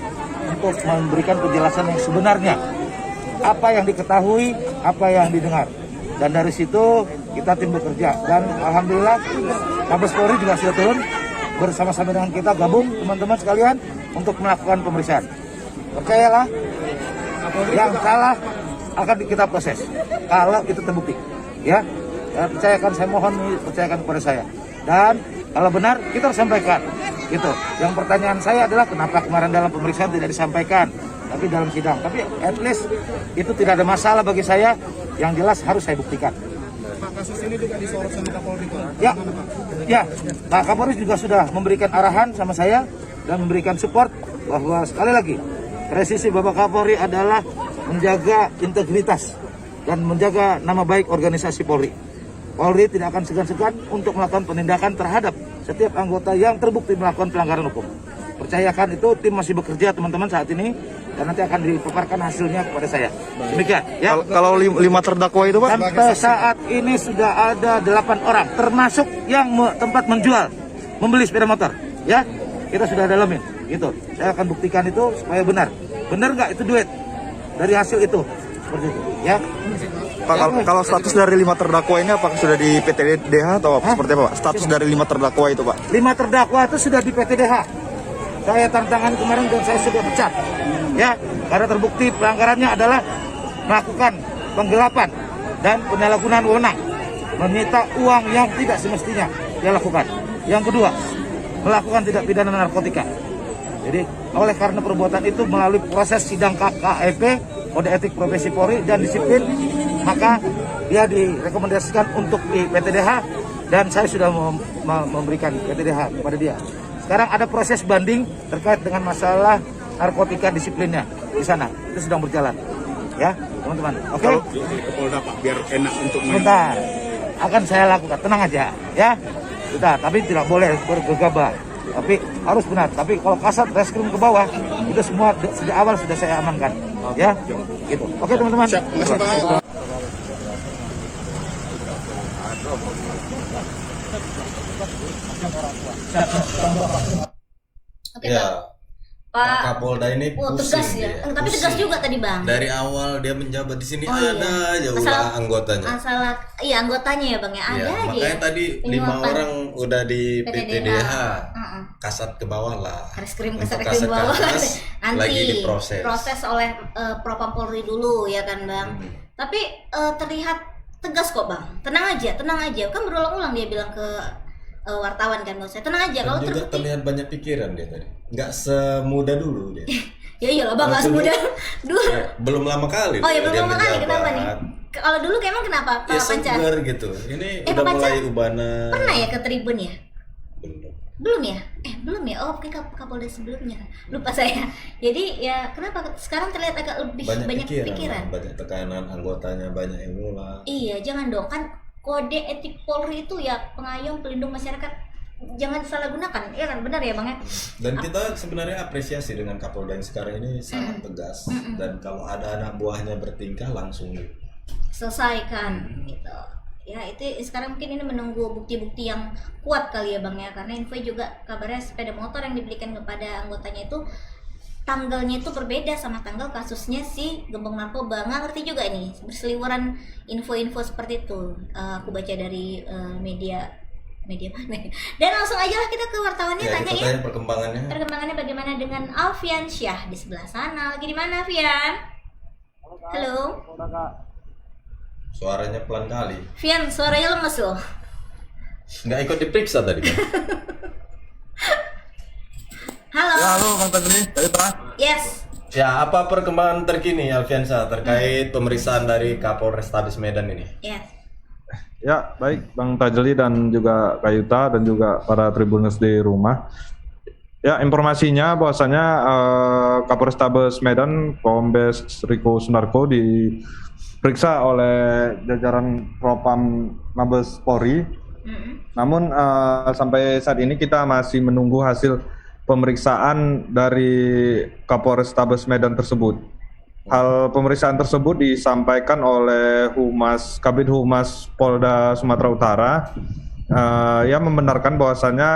untuk memberikan penjelasan yang sebenarnya, apa yang diketahui, apa yang didengar. Dan dari situ kita tim bekerja dan alhamdulillah Mabes Polri juga sudah turun bersama-sama dengan kita gabung teman-teman sekalian untuk melakukan pemeriksaan. Percayalah Yang salah akan kita proses kalau itu terbukti. Ya, percayakan, saya mohon percayakan kepada saya. Dan kalau benar kita harus sampaikan. Gitu. Yang pertanyaan saya adalah kenapa kemarin dalam pemeriksaan tidak disampaikan, tapi dalam sidang. Tapi at least itu tidak ada masalah bagi saya. Yang jelas harus saya buktikan. Pak, kasus ini juga disorot sama Kapolri, Pak. Ya, Pak Kapolri juga sudah memberikan arahan sama saya dan memberikan support bahwa sekali lagi presisi Bapak Kapolri adalah menjaga integritas dan menjaga nama baik organisasi Polri. Polri tidak akan segan-segan untuk melakukan penindakan terhadap setiap anggota yang terbukti melakukan pelanggaran hukum. Percayakan itu, tim masih bekerja teman-teman saat ini dan nanti akan dipaparkan hasilnya kepada saya. Demikian. Ya. Kalau 5 terdakwa itu Pak? Sampai saat ini sudah ada 8 orang, termasuk yang tempat menjual, membeli sepeda motor. Ya, kita sudah dalamin. Gitu. Saya akan buktikan itu supaya benar. Benar nggak itu duit dari hasil itu? Seperti itu. Ya. Pak, kalau status dari 5 terdakwa ini apakah sudah di PTDH atau seperti apa Pak? Status dari 5 terdakwa itu Pak? 5 terdakwa itu sudah di PTDH. Saya tantangan kemarin dan saya sudah pecat. Ya, karena terbukti pelanggarannya adalah melakukan penggelapan dan penyalahgunaan wewenang, menyita uang yang tidak semestinya dia lakukan. Yang kedua, melakukan tindak pidana narkotika. Jadi, oleh karena perbuatan itu melalui proses sidang KKEP, Kode Etik Profesi Polri dan Disiplin, maka dia direkomendasikan untuk di PTDH dan saya sudah memberikan PTDH kepada dia. Sekarang ada proses banding terkait dengan masalah narkotika disiplinnya di sana. Itu sedang berjalan. Ya, teman-teman. Oke. Polda Pak, biar enak untuk Sebentar. Akan saya lakukan. Tenang aja, ya. Kita, tapi tidak boleh bergegabah. Tapi harus benar. Tapi kalau kasat reskrim ke bawah, itu semua sejak awal sudah saya amankan. Ya. Gitu. Oke, teman-teman. Oke, Ya, Bang. Pak Kapolda ini tegas pusing ya. dia. Tapi tegas Pusing. juga tadi, Bang. Dari awal dia menjabat di sini Oh, ada aja ulah anggotanya. Masalah iya anggotanya ya, Bang ya. Ada Iya, aja. makanya tadi 5 Penyuapan. orang udah di PTDH. Heeh. Kasat ke bawah lah. Reskrim Untuk ke bawah. kasus Nanti lagi diproses. proses oleh Propam Polri dulu ya kan, Bang. Tapi terlihat tegas kok, Bang. Tenang aja. Kan berulang-ulang dia bilang ke wartawan kan, saya tenang aja Dan kalau juga terbukti. terlihat banyak pikiran dia tadi. Nggak semudah dulu dia. Ya iyalah, Bang, nggak semudah dulu. Ya, belum lama kali. Oh ya, dia belum lama kali. menjabat. Kenapa nih? Kalau dulu emang kenapa, Pak Ya Panca? segar gitu. Ini Pak udah Panca mulai ubana. Pernah ya ke Tribun ya? Belum. Belum ya? Belum ya? Oh, mungkin Kapolda sebelumnya. Lupa saya. Jadi ya kenapa sekarang terlihat agak lebih banyak pikiran. Banyak tekanan, anggotanya banyak yang ngulang. Iya, jangan dong, kan kode etik Polri itu ya pengayom pelindung masyarakat, jangan disalahgunakan. Iya kan, benar ya, Bang ya? Dan kita sebenarnya apresiasi dengan Kapolda yang sekarang ini sangat tegas. Dan kalau ada anak buahnya bertingkah langsung selesaikan gitu. Ya, itu sekarang mungkin ini menunggu bukti-bukti yang kuat kali ya, Bang ya, karena info juga kabarnya sepeda motor yang dibelikan kepada anggotanya itu tanggalnya itu berbeda sama tanggal kasusnya si gembong narkoba. Nggak ngerti juga ini, berseliweran info-info seperti itu. Aku baca dari media mana. Dan langsung aja lah kita ke wartawannya, ya, tanya kita ya tanya perkembangannya bagaimana dengan Alfian Syah di sebelah sana. Lagi di mana, Alfian? Halo. suaranya pelan kali. Alfian, suaranya lemes loh. Nggak ikut diperiksa tadi kan? Halo. Ya, halo Bang Tadli, Pak. Yes. Ya, apa perkembangan terkini Alfiansa terkait pemeriksaan dari Kapolrestabes Medan ini? Yes. Ya, baik Bang Tajli dan juga Kak Yuta dan juga para tribuners di rumah. Ya, informasinya bahwasanya Kapolrestabes Medan Kombes Riko Sunarko diperiksa oleh jajaran Propam Mabes Polri. Namun sampai saat ini kita masih menunggu hasil pemeriksaan dari Kapolrestabes Medan tersebut. Hal pemeriksaan tersebut disampaikan oleh Kabid Humas Polda Sumatera Utara yang membenarkan bahwasanya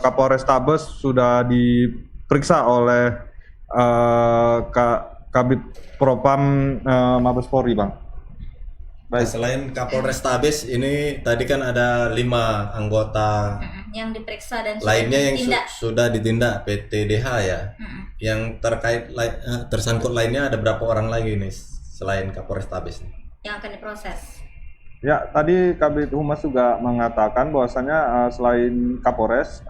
Kapolrestabes sudah diperiksa oleh Kabid Propam Mabes Polri, Bang. Baik. Selain Kapolrestabes ini tadi kan ada 5 anggota yang diperiksa dan Lainnya yang ditindak. sudah ditindak PTDH ya. Yang terkait tersangkut lainnya ada berapa orang lagi nih selain Kapolres Tabes nih? Yang akan diproses. Ya, tadi Kabid Humas juga mengatakan bahwasanya selain Kapolres,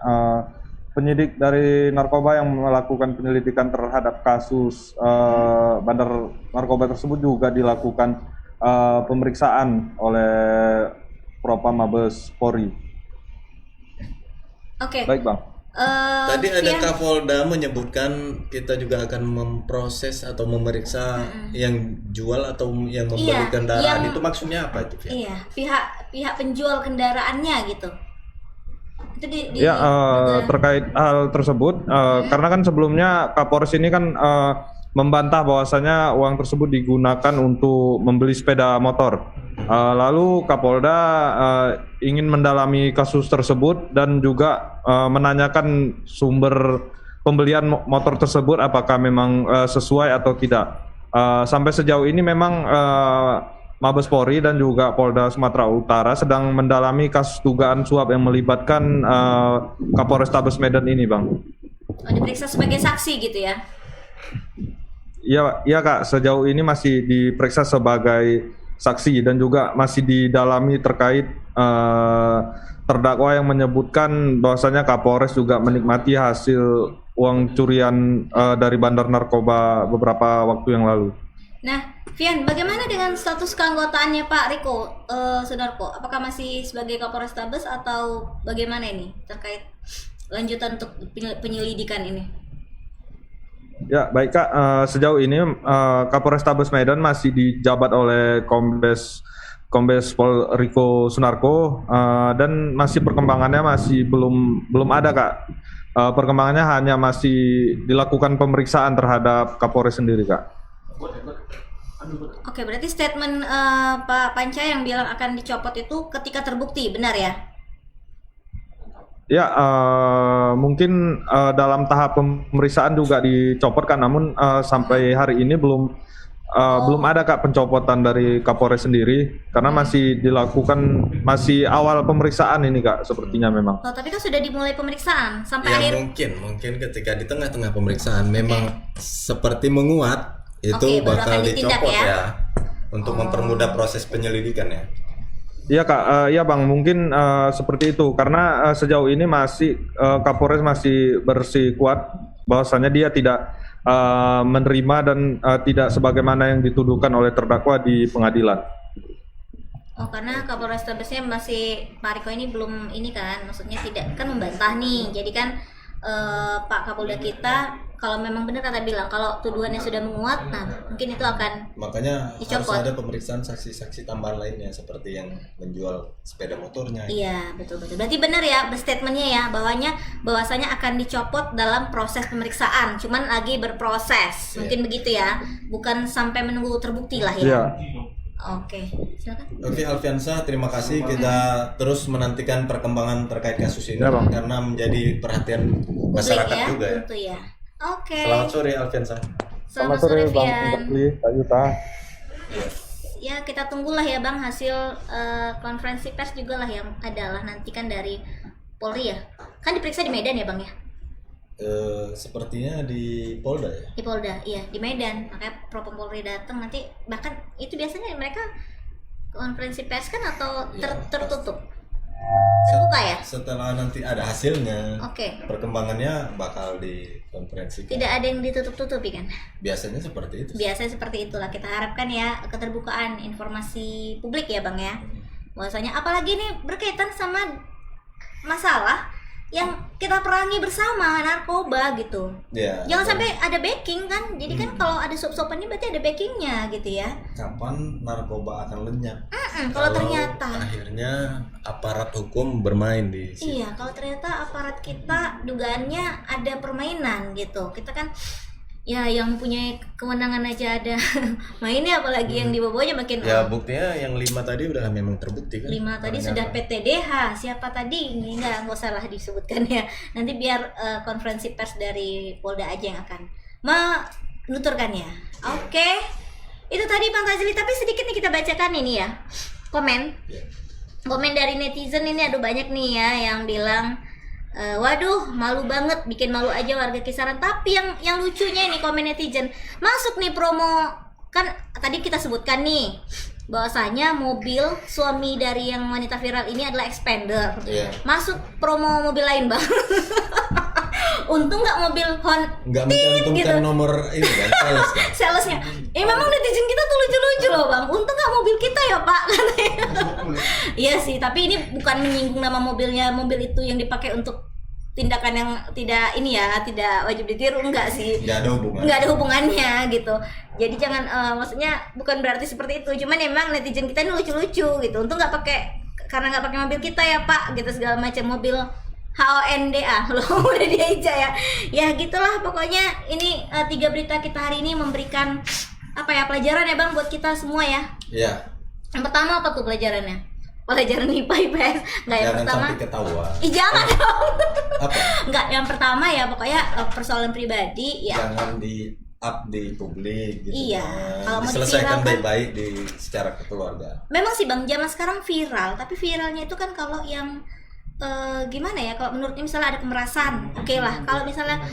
penyidik dari narkoba yang melakukan penyelidikan terhadap kasus bandar narkoba tersebut juga dilakukan pemeriksaan oleh Propam Mabes Polri. Oke. Baik, Bang. Tadi ada Fian, Kapolda menyebutkan kita juga akan memproses atau memeriksa yang jual atau yang membeli Iya, kendaraan. yang- Itu maksudnya apa itu? Fian? iya, pihak penjual kendaraannya gitu. Itu Ya, terkait hal tersebut, karena kan sebelumnya Kapolres ini kan membantah bahwasanya uang tersebut digunakan untuk membeli sepeda motor. Lalu Kapolda ingin mendalami kasus tersebut dan juga menanyakan sumber pembelian motor tersebut apakah memang sesuai atau tidak. Sampai sejauh ini memang Mabes Polri dan juga Polda Sumatera Utara sedang mendalami kasus dugaan suap yang melibatkan Kapolres Tabes Medan ini, Bang. diperiksa sebagai saksi gitu ya. Iya Kak, sejauh ini masih diperiksa sebagai saksi dan juga masih didalami terkait terdakwa yang menyebutkan bahwasanya Kapolres juga menikmati hasil uang curian dari bandar narkoba beberapa waktu yang lalu. Nah, Fian, bagaimana dengan status keanggotaannya Pak Riko Sunarko? Apakah masih sebagai Kapolres Tabes atau bagaimana ini terkait lanjutan untuk penyelidikan ini? Ya baik Kak, sejauh ini Kapolres Tabes Medan masih dijabat oleh Kombes Pol Riko Sunarko dan masih perkembangannya masih belum ada Kak. Perkembangannya hanya masih dilakukan pemeriksaan terhadap Kapolres sendiri Kak. Oke, berarti statement Pak Panca yang bilang akan dicopot itu ketika terbukti, benar ya? Ya, mungkin dalam tahap pemeriksaan juga dicopot kan, namun sampai hari ini belum ada Kak pencopotan dari Kapolres sendiri karena masih dilakukan, masih awal pemeriksaan ini Kak sepertinya memang. Oh, tapi kan sudah dimulai pemeriksaan sampai Ya akhir. mungkin ketika di tengah-tengah pemeriksaan memang seperti menguat itu Oke, baru bakal akan ditindak dicopot ya? ya untuk mempermudah proses penyelidikan ya. Iya Kak, ya Bang, mungkin seperti itu karena sejauh ini masih Kapolres masih bersikuat bahwasanya dia tidak menerima dan tidak sebagaimana yang dituduhkan oleh terdakwa di pengadilan. Oh, karena Kapolres Tabesnya masih Pak Riko ini belum ini kan, maksudnya tidak kan membantah nih. Jadi kan Pak Kapolda kita kalau memang benar kata bilang kalau tuduhannya sudah menguat, nah mungkin itu akan Makanya dicopot. harus ada pemeriksaan saksi-saksi tambahan lainnya seperti yang menjual sepeda motornya. Iya, betul. Berarti benar ya statementnya ya bahwasanya akan dicopot dalam proses pemeriksaan, cuman lagi berproses. Mungkin begitu ya. Bukan sampai menunggu terbukti lah ya. Iya. Oke, silakan. Oke Alfiansa, terima kasih. Kita terus menantikan perkembangan terkait kasus ini Ya, Bang. karena menjadi perhatian masyarakat Publik ya, juga ya. tentu ya. Oke. Selamat sore Alfiansa. Selamat sore Bang Fian. Putri, Kak Yuta. Ya kita tunggulah ya Bang hasil konferensi pers juga lah yang adalah nantikan dari Polri ya. Kan diperiksa di Medan ya Bang ya? Sepertinya di Polda ya. Di Polda, iya di Medan. Makanya Propam Polri datang nanti, bahkan itu biasanya mereka konferensi pers kan atau tertutup? Terbuka ya? Setelah nanti ada hasilnya, Oke. perkembangannya bakal dikonferensikan. Tidak ada yang ditutup-tutupi kan? Biasanya seperti itu. Biasanya seperti itulah, kita harapkan ya keterbukaan informasi publik ya Bang ya. Bahwasanya apalagi ini berkaitan sama masalah yang kita perangi bersama, narkoba gitu. Ya, Jangan betul. sampai ada backing kan. Jadi kan kalau ada suap-suapan ini berarti ada backingnya gitu ya. Kapan narkoba akan lenyap? Kalau ternyata akhirnya aparat hukum bermain di situ. iya, kalau ternyata aparat kita dugaannya ada permainan gitu. Kita kan ya yang punya kewenangan aja ada mainnya, apalagi yang dibawa aja makin Ya buktinya yang 5 tadi udah memang terbukti kan. 5 tadi Ternyata. sudah PTDH. Siapa tadi? Ini nggak usah lah disebutkan ya. Nanti biar konferensi pers dari Polda aja yang akan menuturkannya. Oke. Itu tadi Bang Tazli, tapi sedikit nih kita bacakan ini ya. Komen. Ya. Komen dari netizen ini ada banyak nih ya yang bilang Waduh, malu banget, bikin malu aja warga kisaran. Tapi yang lucunya ini komen netizen, masuk nih promo, kan tadi kita sebutkan nih bahwasanya mobil suami dari yang wanita viral ini adalah Expander. Masuk promo mobil lain, Bang. Untung nggak mobil Honda, nggak mencantumkan nomor ini kan, sales kan? salesnya. Memang netizen kita tuh lucu-lucu loh, Bang. Untung nggak mobil kita ya, Pak, katanya. Iya sih, tapi ini bukan menyinggung nama mobilnya, mobil itu yang dipakai untuk tindakan yang tidak ini ya, tidak wajib ditiru, enggak sih. Nggak ada hubungannya gitu. Jadi jangan maksudnya bukan berarti seperti itu. Cuman emang netizen kita ini lucu-lucu gitu. Untung nggak pakai, karena nggak pakai mobil kita ya, Pak, gitu segala macam mobil HONDA loh, udah diaja ya. Ya gitulah pokoknya. Ini 3 berita kita hari ini memberikan apa ya, pelajaran ya Bang buat kita semua ya. Iya. Yang pertama apa tuh pelajarannya? Pelajaran IPA IPS. Enggak, yang pertama sampai ketahuan. Jangan dong. Apa? Enggak, yang pertama ya pokoknya persoalan pribadi ya. Jangan di up di publik gitu. Iya. Kalau mau diselesaikan diviralkan, baik-baik di secara keluarga. Memang sih Bang, zaman sekarang viral, tapi viralnya itu kan kalau yang gimana ya, kalau menurutnya misalnya ada pemerasan, oke lah. Kalau misalnya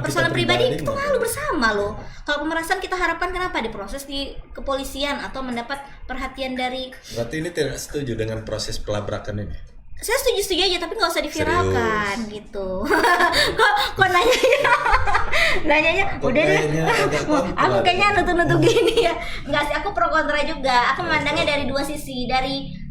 persoalan pribadi itu malu bersama loh. Kalau pemerasan kita harapkan kenapa diproses di kepolisian atau mendapat perhatian dari. Berarti ini tidak setuju dengan proses pelabrakan ini? Saya setuju aja, tapi nggak usah diviralkan. Serius? Gitu. kok nanyanya udah deh. Aku kayaknya nutup gini ya. Enggak sih, aku pro kontra juga. Aku memandangnya dari dua sisi, dari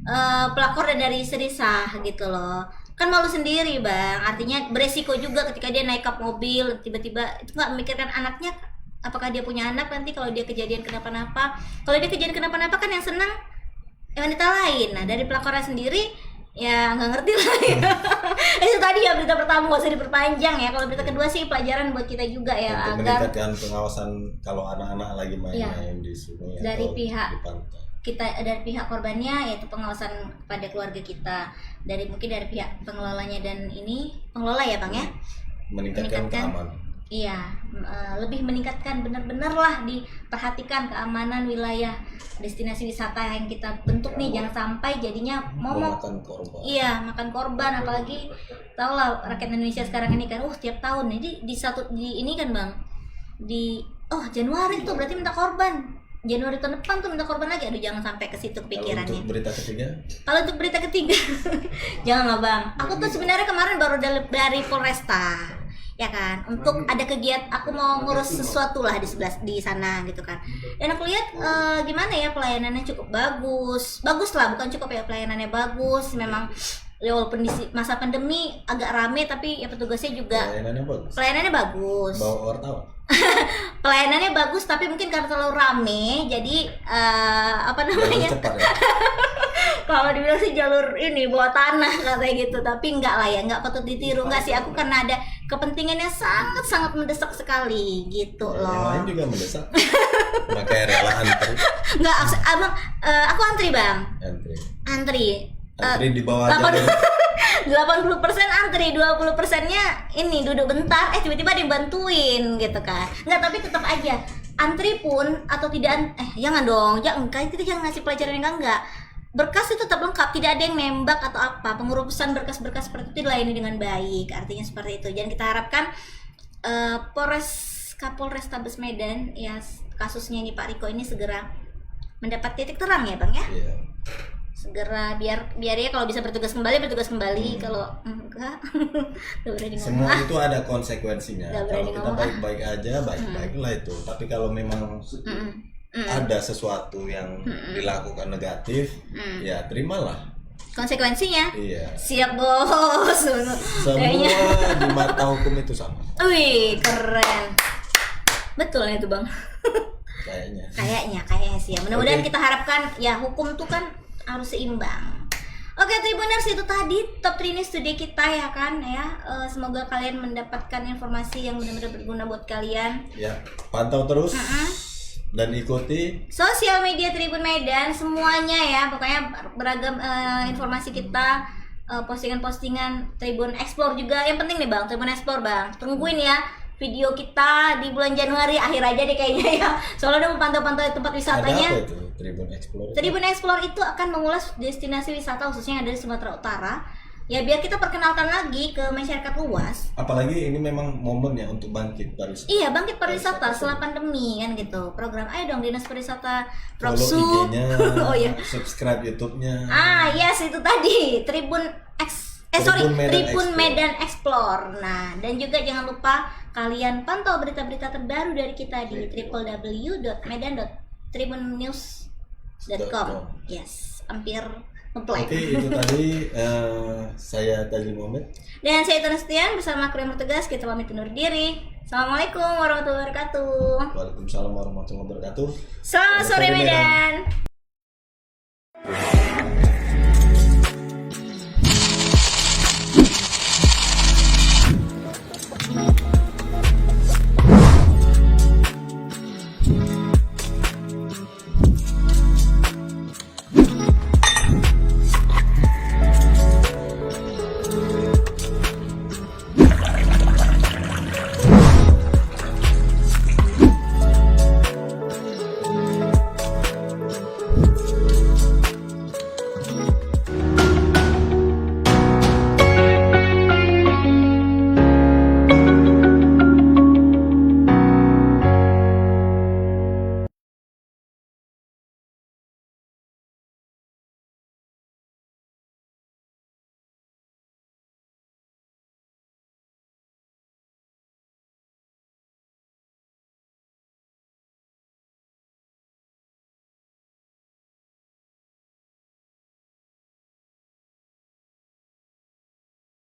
pelakor dan dari istri sah gitu loh. Kan malu sendiri Bang, artinya beresiko juga ketika dia naik kap mobil tiba-tiba itu nggak memikirkan anaknya, apakah dia punya anak nanti kalau dia kejadian kenapa-napa. Kalau dia kejadian kenapa-napa kan yang senang wanita lain. Nah dari pelakornya sendiri ya nggak ngerti lah ya. Itu tadi ya berita pertama, nggak usah diperpanjang ya. Kalau berita kedua sih pelajaran buat kita juga ya, untuk agar meningkatkan pengawasan kalau anak-anak lagi main-main di sungai dari atau pihak di pantai. Kita dari pihak korbannya, yaitu pengawasan pada keluarga kita, dari mungkin dari pihak pengelolanya dan ini pengelola ya Bang ya, meningkatkan keamanan. Iya, lebih meningkatkan, benar-benar lah diperhatikan keamanan wilayah destinasi wisata yang kita bentuk nih, jangan sampai jadinya momok. Makan korban. Iya, makan korban, apalagi tau lah rakyat Indonesia sekarang ini kan, tiap tahun jadi di ini kan Bang, di Januari tuh berarti minta korban. Januari tahun depan tuh minta korban lagi. Aduh, jangan sampai ke situ kepikirannya. Kalau untuk berita ketiga? Kalau untuk berita ketiga jangan lah Bang. Aku tuh sebenarnya kemarin baru dari Polresta, ya kan, untuk ada kegiatan, aku mau ngurus sesuatu lah di sana gitu kan. Dan aku lihat gimana ya, pelayanannya cukup bagus lah, bukan cukup ya, pelayanannya bagus. Memang ya walaupun di masa pandemi agak rame, tapi ya petugasnya juga pelayanannya bagus. Bawa wartawan. Pelayanannya bagus, tapi mungkin karena terlalu rame jadi apa namanya, kalau dibilang sih jalur ini bawah tanah katanya gitu, tapi enggak lah ya, enggak patut ditiru. Enggak sih, aku karena ada kepentingannya sangat mendesak sekali gitu loh. Yang lain juga mendesak. Makanya rela antri. Enggak, abang, aku antri Bang. Antri di bawah jalur. 80% antri, 20%-nya ini duduk bentar, tiba-tiba dibantuin gitu kan. Enggak, tapi tetap aja antri pun atau tidak, jangan dong, kita jangan ngasih pelajaran yang enggak. Berkas itu tetap lengkap, tidak ada yang nembak atau apa. Pengurusan berkas-berkas seperti itu dilayani dengan baik, artinya seperti itu. Dan kita harapkan Kapolrestabes Medan ya, kasusnya ini Pak Riko ini segera mendapat titik terang ya Bang ya. Segera biar ya kalau bisa bertugas kembali. Kalau enggak gak berani ngomong. Semua itu ada konsekuensinya. Kalau kita baik-baik aja, baik-baiklah itu. Tapi kalau memang ada sesuatu yang dilakukan negatif, ya terimalah konsekuensinya. Iya. Siap bos. Semua di mata hukum itu sama. Wih, keren. Betul itu Bang. Kayaknya sih ya. Mudah-mudahan kita harapkan ya, hukum tuh kan harus seimbang. Oke Tribuners, itu tadi top 3 news today kita ya kan ya. Semoga kalian mendapatkan informasi yang benar-benar berguna buat kalian. Ya, pantau terus dan ikuti sosial media Tribun Medan semuanya ya. Pokoknya beragam informasi kita, postingan-postingan Tribun Explore juga. Yang penting nih Bang, Tribun Explore Bang, tungguin ya video kita di bulan Januari akhir aja deh kayaknya ya. Soalnya udah mau pantau-pantau tempat wisatanya. Ada apa itu Tribun Explore? Tribun Explore itu akan mengulas destinasi wisata khususnya yang ada di Sumatera Utara Ya biar kita perkenalkan lagi ke masyarakat luas. Apalagi ini memang momen ya untuk bangkit pariwisata. Iya, bangkit pariwisata setelah pandemi kan gitu. Program ayo dong Dinas Pariwisata Follow Propsu. IG-nya, Oh iya. subscribe YouTube-nya. Yes itu tadi Tribun Tribun Medan Explore. Nah, dan juga jangan lupa kalian pantau berita-berita terbaru dari kita di www.medan.tribunnews.com. Yes, hampir ngeplay. Oke, itu tadi saya Tajul Muhammad. Dan saya Tanestian bersama kru yang bertugas kita pamit undur diri. Assalamualaikum warahmatullahi wabarakatuh. Waalaikumsalam warahmatullahi wabarakatuh. Selamat sore Medan.